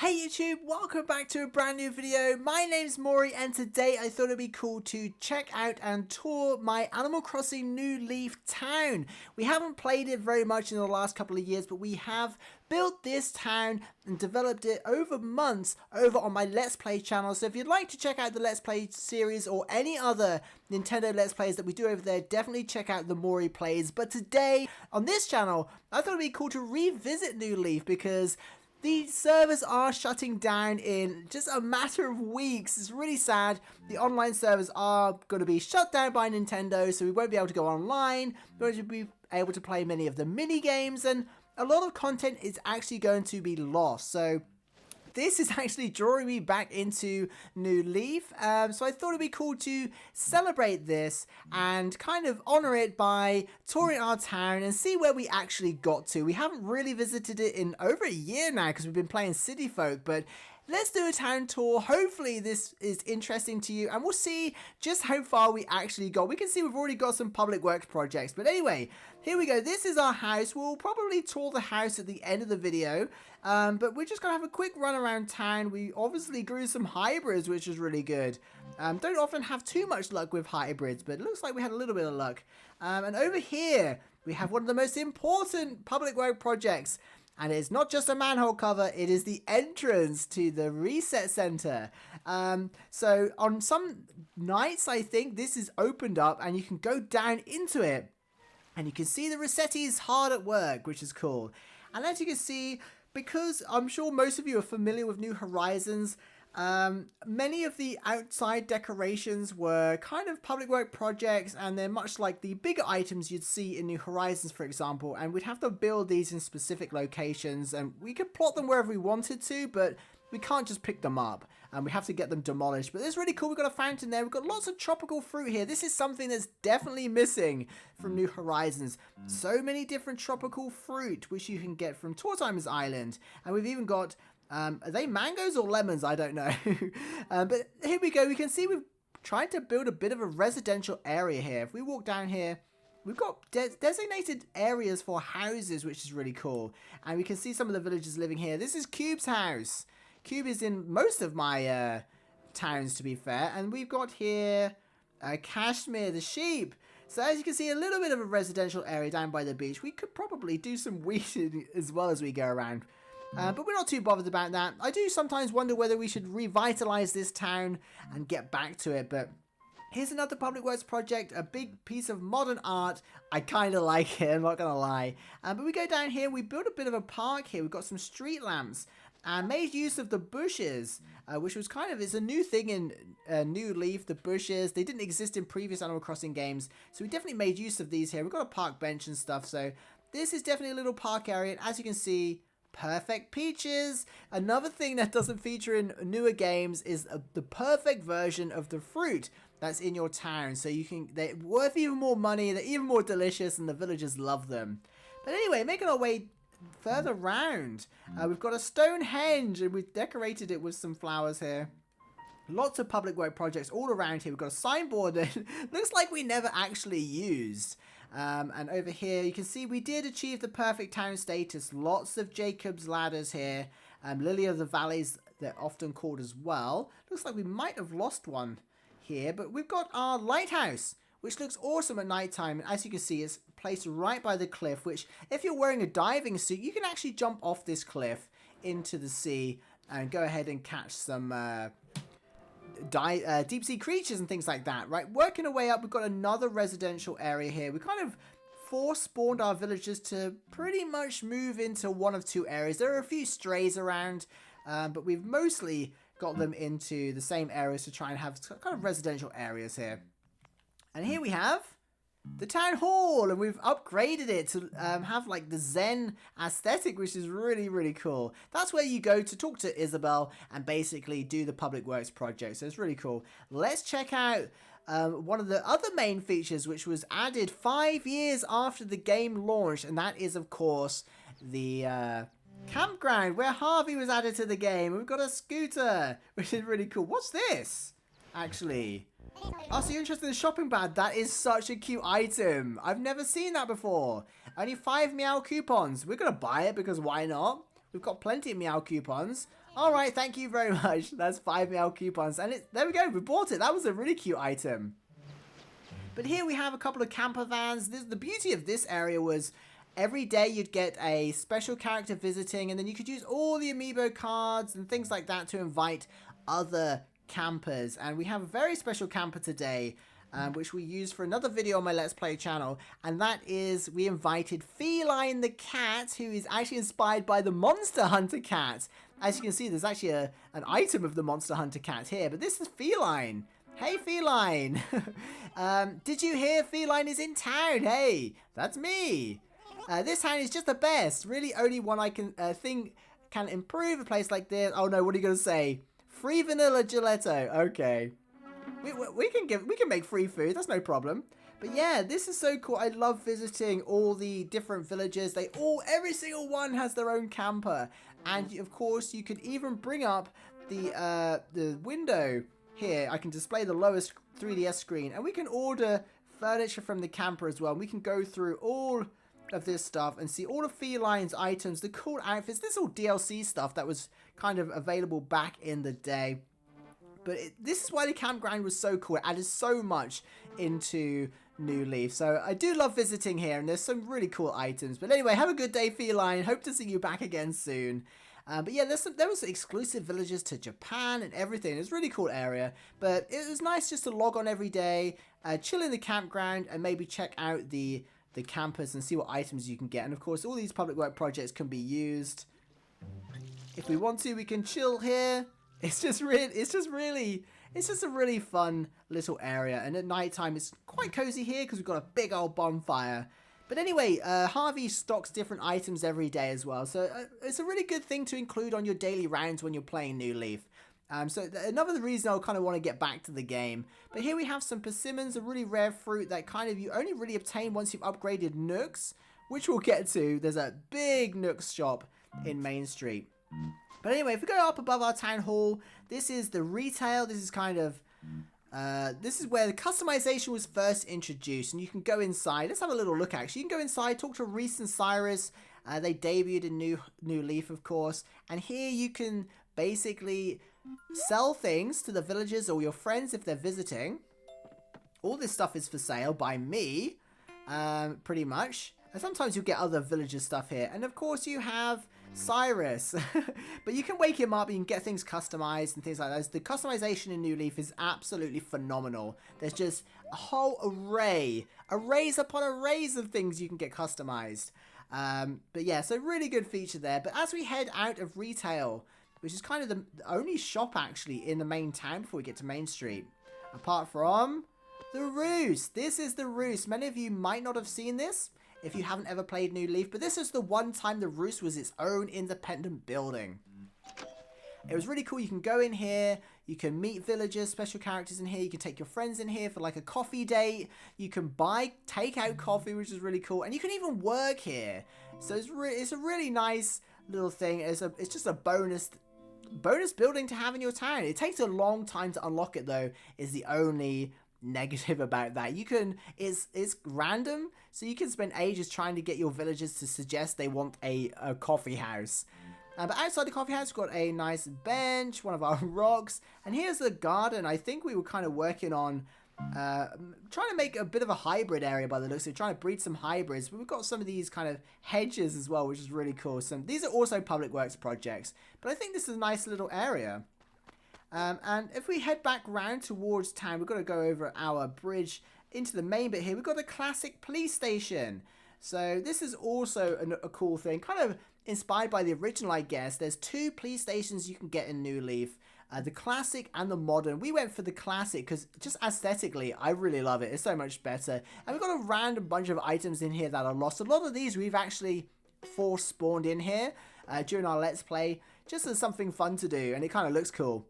Hey YouTube, welcome back to a brand new video. My name's Mori and today I thought it'd be cool to check out and tour my Animal Crossing New Leaf town. We haven't played it very much in the last couple of years, but we have built this town and developed it over months over on my Let's Play channel. So if you'd like to check out the Let's Play series or any other Nintendo Let's Plays that we do over there, definitely check out the Mori Plays. But today on this channel, I thought it'd be cool to revisit New Leaf because the servers are shutting down in just a matter of weeks. It's really sad. The online servers are going to be shut down by Nintendo, so we won't be able to go online. We won't be able to play many of the mini games, and a lot of content is actually going to be lost. So this is actually drawing me back into New Leaf, so I thought it'd be cool to celebrate this and kind of honor it by touring our town and see where we actually got to. We haven't really visited it in over a year now because we've been playing City Folk, but let's do a town tour. Hopefully this is interesting to you and we'll see just how far we actually got. We can see we've already got some public works projects, but anyway, here we go. This is our house. We'll probably tour the house at the end of the video, but we're just going to have a quick run around town. We obviously grew some hybrids, which is really good. Don't often have too much luck with hybrids, but it looks like we had a little bit of luck. And over here, we have one of the most important public work projects. And it's not just a manhole cover, it is the entrance to the reset center. So on some nights, I think this is opened up and you can go down into it. And you can see the Rossetti's hard at work, which is cool. And as you can see, because I'm sure most of you are familiar with New Horizons, many of the outside decorations were kind of public work projects, and they're much like the bigger items you'd see in New Horizons, for example, and we'd have to build these in specific locations, and we could plot them wherever we wanted to, but we can't just pick them up, and we have to get them demolished. But it's really cool. We've got a fountain there. We've got lots of tropical fruit here. This is something that's definitely missing from New Horizons. So many different tropical fruit, which you can get from Tortimer's Island, and we've even got are they mangoes or lemons? I don't know. But here we go. We can see we've tried to build a bit of a residential area here. If we walk down here, we've got designated areas for houses, which is really cool. And we can see some of the villagers living here. This is Cube's house. Cube is in most of my towns, to be fair. And we've got here Cashmere, the sheep. So as you can see, a little bit of a residential area down by the beach. We could probably do some weeding as well as we go around. But we're not too bothered about that. I do sometimes wonder whether we should revitalize this town and get back to it. But here's another public works project, a big piece of modern art. I kind of like it, I'm not going to lie. But we go down here, we build a bit of a park here. We've got some street lamps and made use of the bushes, which was kind of, it's a new thing in New Leaf, the bushes. They didn't exist in previous Animal Crossing games. So we definitely made use of these here. We've got a park bench and stuff. So this is definitely a little park area. And as you can see, perfect peaches. Another thing that doesn't feature in newer games is the perfect version of the fruit that's in your town. So you can, they're worth even more money, they're even more delicious, and the villagers love them. But anyway, making our way further round, we've got a Stonehenge, and we've decorated it with some flowers here. Lots of public work projects all around here. We've got a signboard that looks like we never actually used. And over here, you can see we did achieve the perfect town status. Lots of Jacob's ladders here. Lily of the Valleys, they're often called as well. Looks like we might have lost one here, but we've got our lighthouse, which looks awesome at nighttime. And as you can see, it's placed right by the cliff, which if you're wearing a diving suit, you can actually jump off this cliff into the sea and go ahead and catch some deep sea creatures and things like that, right? Working our way up, we've got another residential area here. We kind of force spawned our villagers to pretty much move into one of two areas. There are a few strays around, but we've mostly got them into the same areas to try and have kind of residential areas here. And here we have the town hall, and we've upgraded it to have like the Zen aesthetic, which is really, really cool. That's where you go to talk to Isabel and basically do the public works project. So it's really cool. Let's check out one of the other main features, which was added 5 years after the game launched, and that is, of course, the campground, where Harvey was added to the game. We've got a scooter, which is really cool. What's this, actually? Oh, so you're interested in the shopping bag? That is such a cute item. I've never seen that before. Only 5 meow coupons. We're going to buy it because why not? We've got plenty of meow coupons. All right, thank you very much. That's 5 ml coupons. And there we go. We bought it. That was a really cute item. But here we have a couple of camper vans. The beauty of this area was every day you'd get a special character visiting, and then you could use all the amiibo cards and things like that to invite other campers. And we have a very special camper today, which we use for another video on my Let's Play channel. And that is, we invited Feline the cat, who is actually inspired by the Monster Hunter cat. As you can see, there's actually an item of the Monster Hunter cat here, but this is Feline. Hey, Feline. Did you hear Feline is in town? Hey, that's me. This town is just the best. Really only one I can think can improve a place like this. Oh no, what are you going to say? Free vanilla gelato. Okay. We can make free food. That's no problem. But yeah, this is so cool. I love visiting all the different villages. Every single one has their own camper. And of course, you could even bring up the window. Here, I can display the lowest 3DS screen, and we can order furniture from the camper as well. And we can go through all of this stuff and see all of Feline's items, the cool outfits. This is all DLC stuff that was kind of available back in the day. But this is why the campground was so cool. It added so much into New Leaf. So I do love visiting here, and there's some really cool items. But anyway, have a good day, Feline. Hope to see you back again soon. But yeah, there was exclusive villages to Japan and everything. It was a really cool area. But it was nice just to log on every day, chill in the campground, and maybe check out the campus and see what items you can get. And of course, all these public work projects can be used. If we want to, we can chill here. It's just a really fun little area. And at night time, it's quite cozy here because we've got a big old bonfire. But anyway, Harvey stocks different items every day as well. So it's a really good thing to include on your daily rounds when you're playing New Leaf. So another reason I kind of want to get back to the game. But here we have some persimmons, a really rare fruit that kind of you only really obtain once you've upgraded Nooks, which we'll get to. There's a big Nooks shop in Main Street. But anyway, if we go up above our town hall, this is the retail. This is kind of... this is where the customization was first introduced, and you can go inside. Let's have a little look, actually. You can go inside, talk to Reese and Cyrus. They debuted in New Leaf, of course. And here you can basically sell things to the villagers or your friends if they're visiting. All this stuff is for sale by me, pretty much. And sometimes you'll get other villagers stuff here. And of course you have Cyrus. But you can wake him up, you can get things customized and things like that. The customization in New Leaf is absolutely phenomenal. There's just a whole arrays upon arrays of things you can get customized. But yeah, so really good feature there. But as we head out of retail, which is kind of the only shop actually in the main town before we get to Main Street, apart from the Roost. This is the Roost. Many of you might not have seen this if you haven't ever played New Leaf, but this is the one time the Roost was its own independent building. It was really cool. You can go in here, you can meet villagers, special characters in here, you can take your friends in here for like a coffee date, you can buy takeout coffee, which is really cool, and you can even work here. So it's a really nice little thing. It's just a bonus building to have in your town. It takes a long time to unlock it though, is the only negative about that. It's random, so you can spend ages trying to get your villagers to suggest they want a coffee house. But outside the coffee house, we've got a nice bench, one of our rocks, and here's the garden. I think we were kind of working on trying to make a bit of a hybrid area by the looks of it, trying to breed some hybrids, but we've got some of these kind of hedges as well, which is really cool. These are also public works projects, but I think this is a nice little area. And if we head back round towards town, we've got to go over our bridge into the main bit here. We've got a classic police station. So this is also a cool thing, kind of inspired by the original, I guess. There's two police stations you can get in New Leaf, the classic and the modern. We went for the classic because just aesthetically, I really love it. It's so much better. And we've got a random bunch of items in here that are lost. A lot of these we've actually force spawned in here during our Let's Play, just as something fun to do, and it kind of looks cool.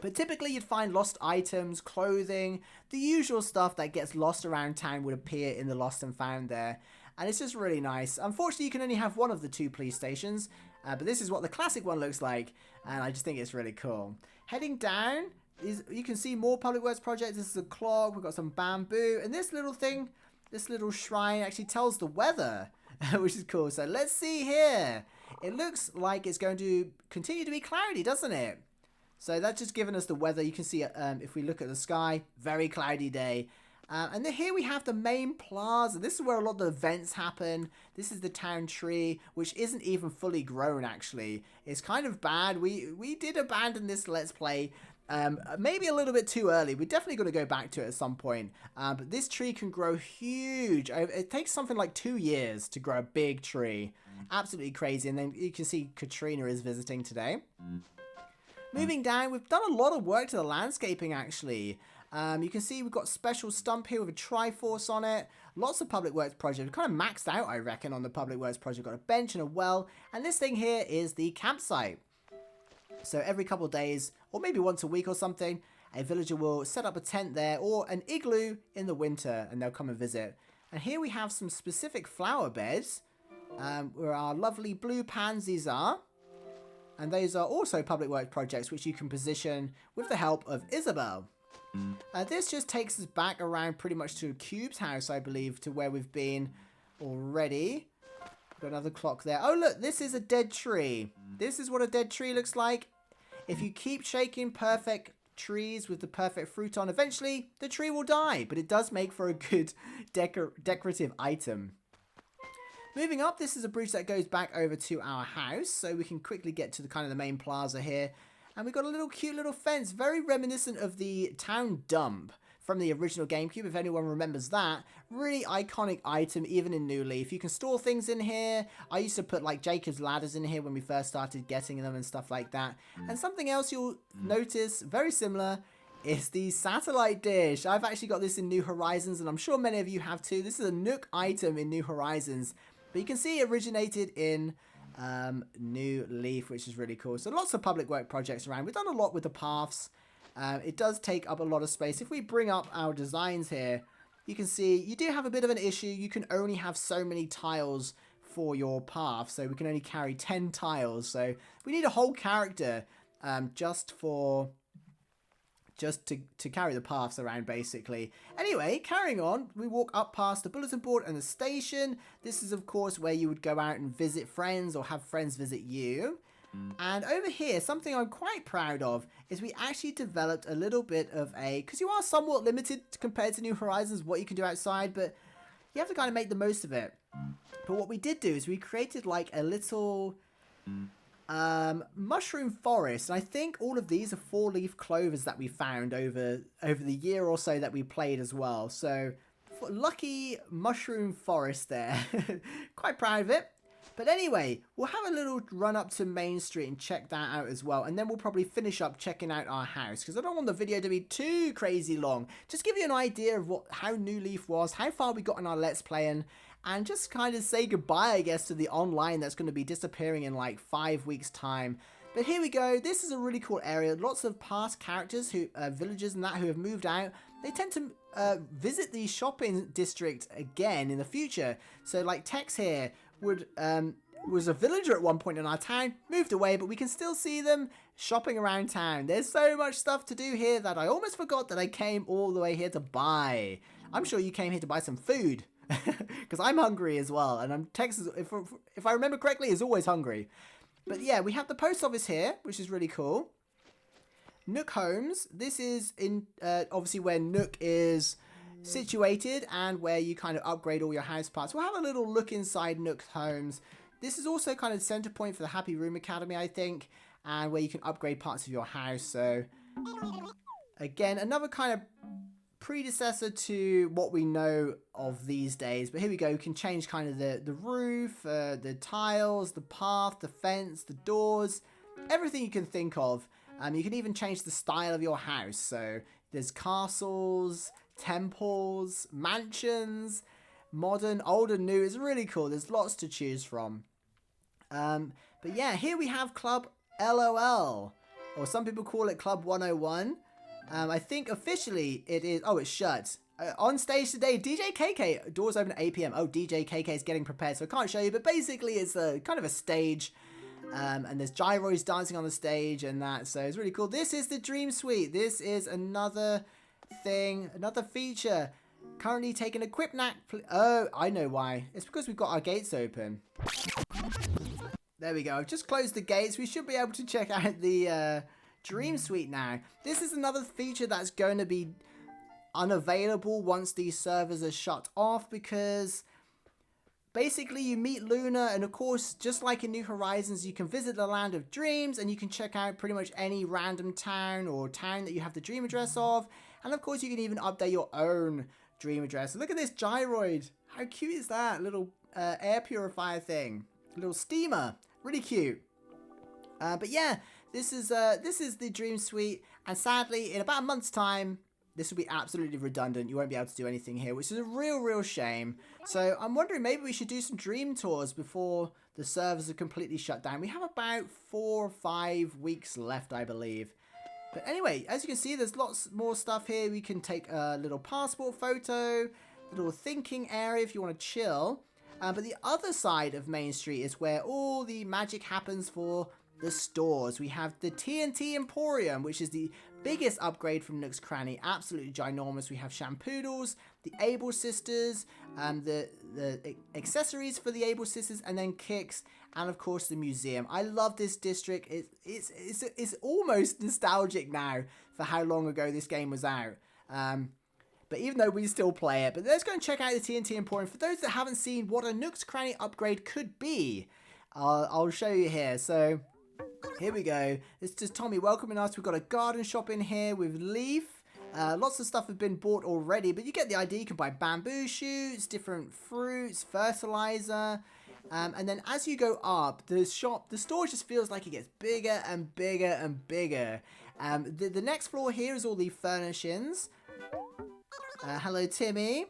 But typically you'd find lost items, clothing, the usual stuff that gets lost around town would appear in the lost and found there. And it's just really nice. Unfortunately, you can only have one of the two police stations, but this is what the classic one looks like, and I just think it's really cool. Heading down, you can see more public works projects. This is a clock, we've got some bamboo, and this little shrine actually tells the weather, which is cool. So let's see here. it looks like it's going to continue to be cloudy, doesn't it? So that's just giving us the weather. You can see if we look at the sky, very cloudy day. And then here we have the main plaza. This is where a lot of the events happen. This is the town tree, which isn't even fully grown, actually. It's kind of bad. We did abandon this Let's Play maybe a little bit too early. We're definitely going to go back to it at some point. But this tree can grow huge. It takes something like 2 years to grow a big tree. Absolutely crazy. And then you can see Katrina is visiting today. Moving down, we've done a lot of work to the landscaping, actually. You can see we've got a special stump here with a Triforce on it. Lots of public works projects. We've kind of maxed out, I reckon, on the public works project. We've got a bench and a well. And this thing here is the campsite. So every couple of days, or maybe once a week or something, a villager will set up a tent there or an igloo in the winter, and they'll come and visit. And here we have some specific flower beds where our lovely blue pansies are. And those are also public works projects which you can position with the help of Isabel. This just takes us back around pretty much to Cube's house, I believe, to where we've been already. Got another clock there. Oh, look, this is a dead tree. This is what a dead tree looks like. If you keep shaking perfect trees with the perfect fruit on, eventually the tree will die. But it does make for a good decorative item. Moving up, this is a bridge that goes back over to our house, so we can quickly get to the kind of the main plaza here. And we've got a little cute little fence, very reminiscent of the town dump from the original GameCube, if anyone remembers that. Really iconic item, even in New Leaf. You can store things in here. I used to put like Jacob's ladders in here when we first started getting them and stuff like that. And something else you'll notice, very similar, is the satellite dish. I've actually got this in New Horizons, and I'm sure many of you have too. This is a Nook item in New Horizons. But you can see it originated in New Leaf, which is really cool. So lots of public work projects around. We've done a lot with the paths. It does take up a lot of space. If we bring up our designs here, you can see you do have a bit of an issue. You can only have so many tiles for your path. So we can only carry 10 tiles. So we need a whole character just to carry the paths around, basically. Anyway, carrying on, we walk up past the bulletin board and the station. This is, of course, where you would go out and visit friends or have friends visit you. And over here, something I'm quite proud of is we actually developed a little bit of because you are somewhat limited compared to New Horizons, what you can do outside, but you have to kind of make the most of it. But what we did do is we created like a little mushroom forest, and I think all of these are 4-leaf clovers that we found over the year or so that we played as well. So lucky mushroom forest there. Quite proud of it. But anyway, we'll have a little run up to Main Street and check that out as well, and then we'll probably finish up checking out our house, because I don't want the video to be too crazy long. Just give you an idea of how New Leaf was, how far we got in our Let's Playing, and just kind of say goodbye, I guess, to the online that's going to be disappearing in like 5 weeks' time. But here we go. This is a really cool area. Lots of past characters, villagers and that, who have moved out. They tend to visit the shopping district again in the future. So like Tex here was a villager at one point in our town, moved away, but we can still see them shopping around town. There's so much stuff to do here that I almost forgot that I came all the way here to buy. I'm sure you came here to buy some food. Because I'm hungry as well, and Tex, if I remember correctly, is always hungry. But yeah, we have the post office here, which is really cool. Nook Homes. This is in obviously where Nook is situated and where you kind of upgrade all your house parts. We'll have a little look inside Nook Homes. This is also kind of the center point for the Happy Room Academy, I think, and where you can upgrade parts of your house. So again, another kind of predecessor to what we know of these days. But here we go. We can change kind of the roof, the tiles, the path, the fence, the doors, everything you can think of. You can even change the style of your house. So there's castles, temples, mansions, modern, old and new. It's really cool. There's lots to choose from. But yeah, here we have Club LOL, or some people call it Club 101. I think officially it is... Oh, it's shut. On stage today, DJ KK. Doors open at 8 PM. Oh, DJ KK is getting prepared, so I can't show you. But basically, it's kind of a stage. And there's gyros dancing on the stage and that. So it's really cool. This is the Dream Suite. This is another thing, another feature. Currently taking a quick nap. Oh, I know why. It's because we've got our gates open. There we go. I've just closed the gates. We should be able to check out the Dream Suite now. This is another feature that's going to be unavailable once these servers are shut off, because basically you meet Luna, and of course, just like in New Horizons, you can visit the Land of Dreams and you can check out pretty much any random town or town that you have the dream address of. And of course, you can even update your own dream address. Look at this gyroid. How cute is that? Little air purifier thing. A little steamer. Really cute. But yeah, this is the Dream Suite, and sadly, in about a month's time, this will be absolutely redundant. You won't be able to do anything here, which is a real shame. So I'm wondering, maybe we should do some dream tours before the servers are completely shut down. We have about 4 or 5 weeks left, I believe. But anyway, as you can see, there's lots more stuff here. We can take a little passport photo, a little thinking area if you want to chill. But the other side of Main Street is where all the magic happens for the stores. We have the T&T Emporium, which is the biggest upgrade from Nook's Cranny. Absolutely ginormous. We have Shampoodles, the Able Sisters, the accessories for the Able Sisters, and then Kicks, and of course the museum. I love this district. It's almost nostalgic now for how long ago this game was out. But even though we still play it. But let's go and check out the T&T Emporium. For those that haven't seen what a Nook's Cranny upgrade could be, I'll show you here. So here we go. This is just Tommy welcoming us. We've got a garden shop in here with Leaf. Lots of stuff have been bought already, but you get the idea. You can buy bamboo shoots, different fruits, fertilizer. And then as you go up, the store just feels like it gets bigger and bigger and bigger. The next floor here is all the furnishings. Hello, Timmy.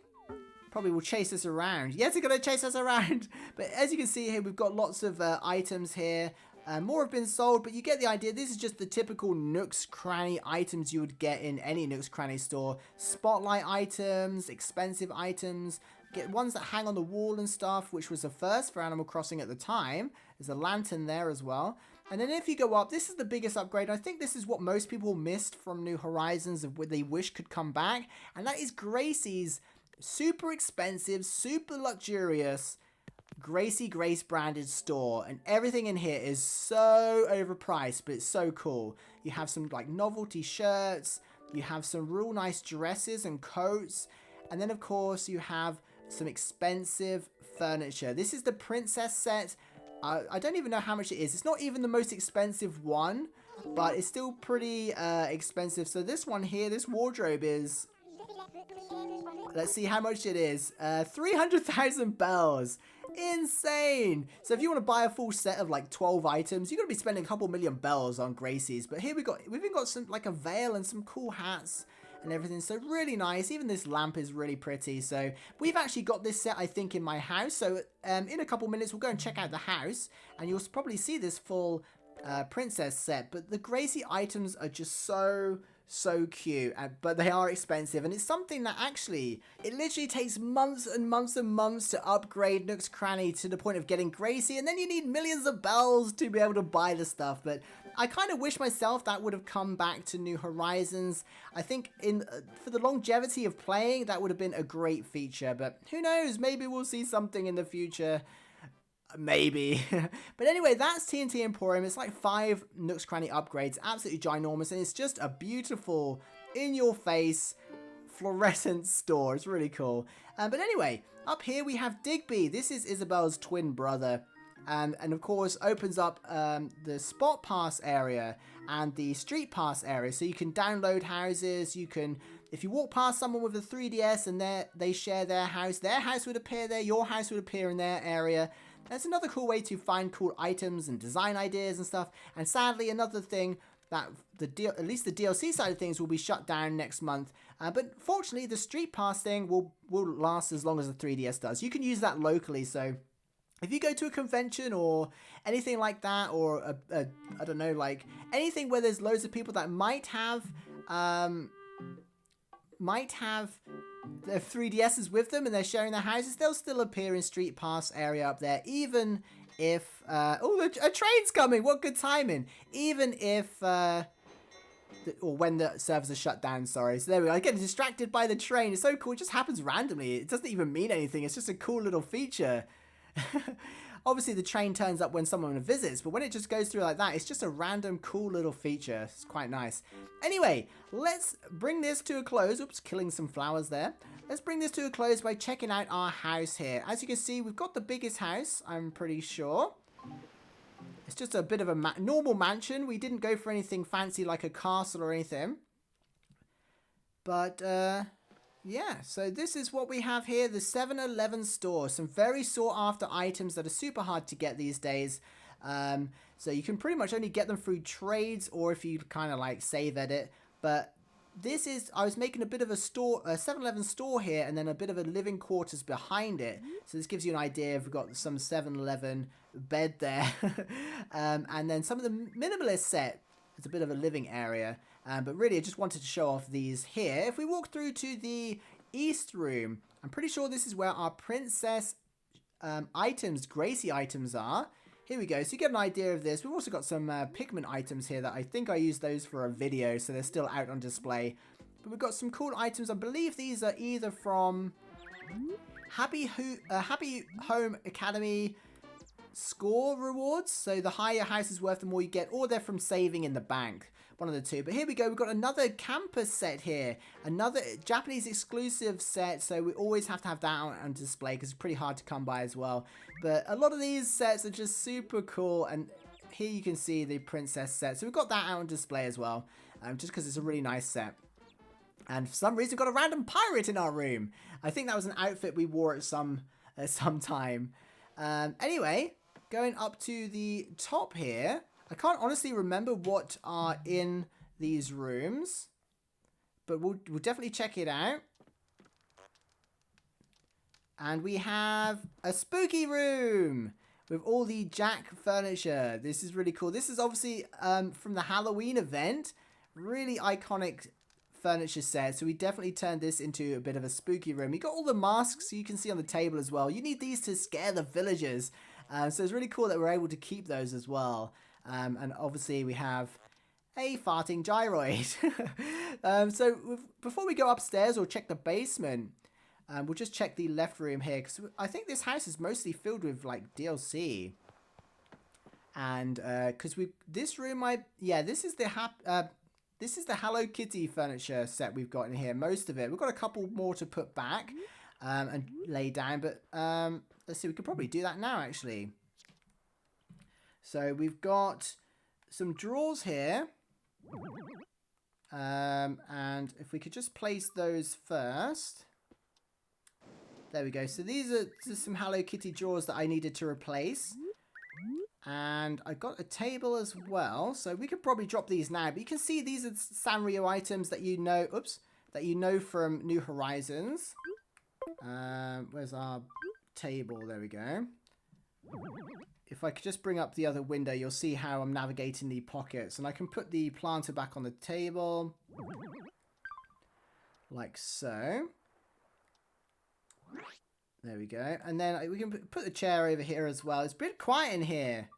Probably will chase us around. Yes, they're going to chase us around. But as you can see here, we've got lots of items here. More have been sold, but you get the idea. This is just the typical Nook's Cranny items you would get in any Nook's Cranny store. Spotlight items, expensive items. Get ones that hang on the wall and stuff, which was a first for Animal Crossing at the time. There's a lantern there as well. And then if you go up, this is the biggest upgrade. I think this is what most people missed from New Horizons, of what they wish could come back. And that is Gracie's super expensive, super luxurious Gracie Grace branded store. And everything in here is so overpriced, but it's so cool. You have some like novelty shirts. You have some real nice dresses and coats. And then of course you have some expensive furniture. This is the princess set. I don't even know how much it is. It's not even the most expensive one, but it's still pretty expensive. So this one here, this wardrobe is, let's see how much it is. 300,000 bells. Insane. So if you want to buy a full set of like 12 items, you're going to be spending a couple million bells on Gracie's. But here we've even got some like a veil and some cool hats and everything. So really nice. Even this lamp is really pretty. So we've actually got this set, I think, in my house. So in a couple minutes, we'll go and check out the house, and you'll probably see this full princess set. But the Gracie items are just so cute, but they are expensive, and it's something that actually, it literally takes months and months and months to upgrade Nook's Cranny to the point of getting Gracie, and then you need millions of bells to be able to buy the stuff. But I kind of wish myself that would have come back to New Horizons. I think for the longevity of playing, that would have been a great feature, but who knows, maybe we'll see something in the future. Maybe. But anyway, that's T&T Emporium. It's like 5 Nook's Cranny upgrades. Absolutely ginormous. And it's just a beautiful, in-your-face, fluorescent store. It's really cool. But anyway, up here we have Digby. This is Isabel's twin brother. And of course, opens up the Spot Pass area and the Street Pass area. So you can download houses. You can, if you walk past someone with a 3DS and they share their house would appear there. Your house would appear in their area. That's another cool way to find cool items and design ideas and stuff. And sadly, another thing that at least the DLC side of things will be shut down next month. But fortunately, the Street Pass thing will last as long as the 3DS does. You can use that locally. So if you go to a convention or anything like that, or I don't know, like anything where there's loads of people that might have their 3DSs with them and they're sharing their houses, they'll still appear in Street Pass area up there, even if a train's coming. What good timing. Even if or when the servers are shut down, sorry. So there we go. I get distracted by the train. It's so cool. It just happens randomly. It doesn't even mean anything. It's just a cool little feature. Obviously, the train turns up when someone visits, but when it just goes through like that, it's just a random cool little feature. It's quite nice. Anyway, let's bring this to a close. Oops, killing some flowers there. Let's bring this to a close by checking out our house here. As you can see, we've got the biggest house, I'm pretty sure. It's just a bit of a normal mansion. We didn't go for anything fancy like a castle or anything. But, yeah, so this is what we have here, the 7-Eleven store. Some very sought after items that are super hard to get these days. So you can pretty much only get them through trades or if you kind of like save edit. But this is, I was making a bit of a store, a 7-Eleven store here, and then a bit of a living quarters behind it. So this gives you an idea. We've got some 7-Eleven bed there. And then some of the minimalist set is a bit of a living area. But really, I just wanted to show off these here. If we walk through to the East room, I'm pretty sure this is where our princess items, Gracie items are. Here we go. So you get an idea of this. We've also got some pigment items here that I think I used those for a video, so they're still out on display. But we've got some cool items. I believe these are either from Happy Home Academy score rewards. So the higher your house is worth, the more you get, or they're from saving in the bank. One of the two. But here we go. We've got another camper set here. Another Japanese exclusive set. So we always have to have that on display because it's pretty hard to come by as well. But a lot of these sets are just super cool. And here you can see the princess set. So we've got that out on display as well. Just because it's a really nice set. And for some reason we've got a random pirate in our room. I think that was an outfit we wore at some time. Anyway, going up to the top here. I can't honestly remember what are in these rooms, but we'll definitely check it out. And we have a spooky room with all the Jack furniture. This is really cool. This is obviously from the Halloween event. Really iconic furniture set. So we definitely turned this into a bit of a spooky room. You got all the masks you can see on the table as well. You need these to scare the villagers. So it's really cool that we're able to keep those as well. And obviously we have a farting gyroid. So before we go upstairs or check the basement, we'll just check the left room here. Because I think this house is mostly filled with like DLC. And because this room, this is the Hello Kitty furniture set we've got in here. Most of it. We've got a couple more to put back and lay down. But let's see, we could probably do that now actually. So we've got some drawers here. And if we could just place those first. There we go. So these are just some Hello Kitty drawers that I needed to replace. And I got a table as well. So we could probably drop these now. But you can see these are Sanrio items that you know. Oops. That you know from New Horizons. Where's our table? There we go. If I could just bring up the other window, you'll see how I'm navigating the pockets. And I can put the planter back on the table. Like so. There we go. And then we can put the chair over here as well. It's a bit quiet in here.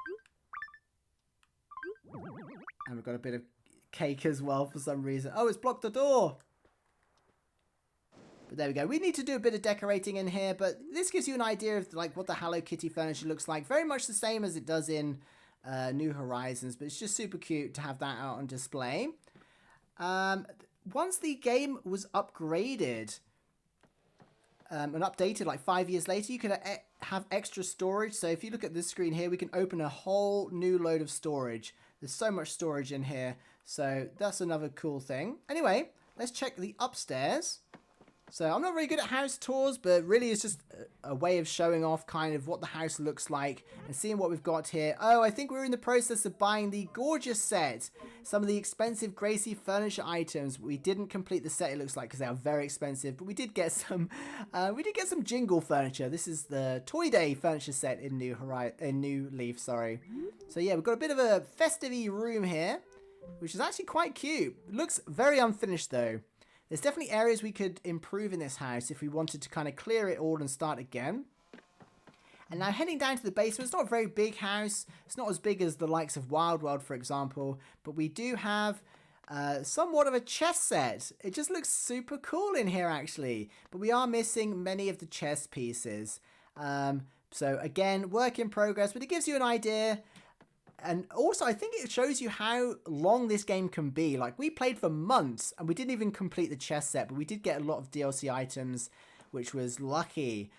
And we've got a bit of cake as well for some reason. Oh, it's blocked the door. But there we go. We need to do a bit of decorating in here, but this gives you an idea of like what the Hello Kitty furniture looks like. Very much the same as it does in New Horizons, but it's just super cute to have that out on display. Once the game was upgraded and updated like 5 years later, you could have extra storage. So if you look at this screen here, we can open a whole new load of storage. There's so much storage in here. So that's another cool thing. Anyway, let's check the upstairs. So I'm not very good at house tours, but really it's just a way of showing off kind of what the house looks like and seeing what we've got here. Oh, I think we're in the process of buying the gorgeous set. Some of the expensive Gracie furniture items. We didn't complete the set, it looks like, because they are very expensive, but we did get some jingle furniture. This is the Toy Day furniture set in New Leaf, sorry. So yeah, we've got a bit of a festive-y room here, which is actually quite cute. It looks very unfinished though. There's definitely areas we could improve in this house if we wanted to kind of clear it all and start again. And now heading down to the basement, it's not a very big house. It's not as big as the likes of Wild World, for example. But we do have somewhat of a chess set. It just looks super cool in here, actually. But we are missing many of the chess pieces. So again, work in progress, but it gives you an idea. And also, I think it shows you how long this game can be. Like, we played for months, and we didn't even complete the chess set, but we did get a lot of DLC items, which was lucky.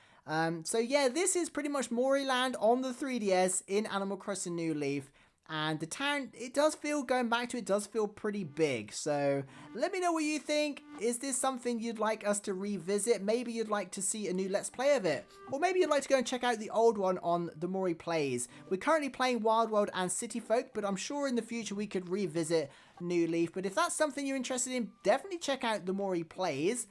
So yeah, this is pretty much Moriland on the 3DS in Animal Crossing New Leaf. And the town, it does feel, going back to it, does feel pretty big. So let me know what you think. Is this something you'd like us to revisit? Maybe you'd like to see a new Let's Play of it. Or maybe you'd like to go and check out the old one on the Mori Plays. We're currently playing Wild World and City Folk, but I'm sure in the future we could revisit New Leaf. But if that's something you're interested in, definitely check out the Mori Plays.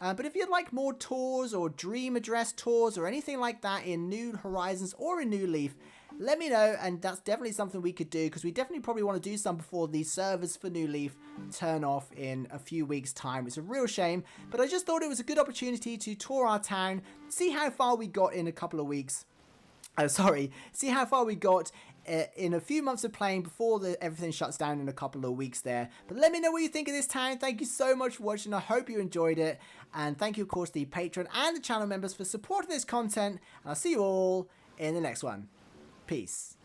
But if you'd like more tours or Dream Address tours or anything like that in New Horizons or in New Leaf, let me know, and that's definitely something we could do, because we definitely probably want to do some before the servers for New Leaf turn off in a few weeks' time. It's a real shame, but I just thought it was a good opportunity to tour our town, see how far we got in a couple of weeks. See how far we got in a few months of playing before everything shuts down in a couple of weeks there. But let me know what you think of this town. Thank you so much for watching. I hope you enjoyed it. And thank you, of course, the Patreon and the channel members for supporting this content. And I'll see you all in the next one. Peace.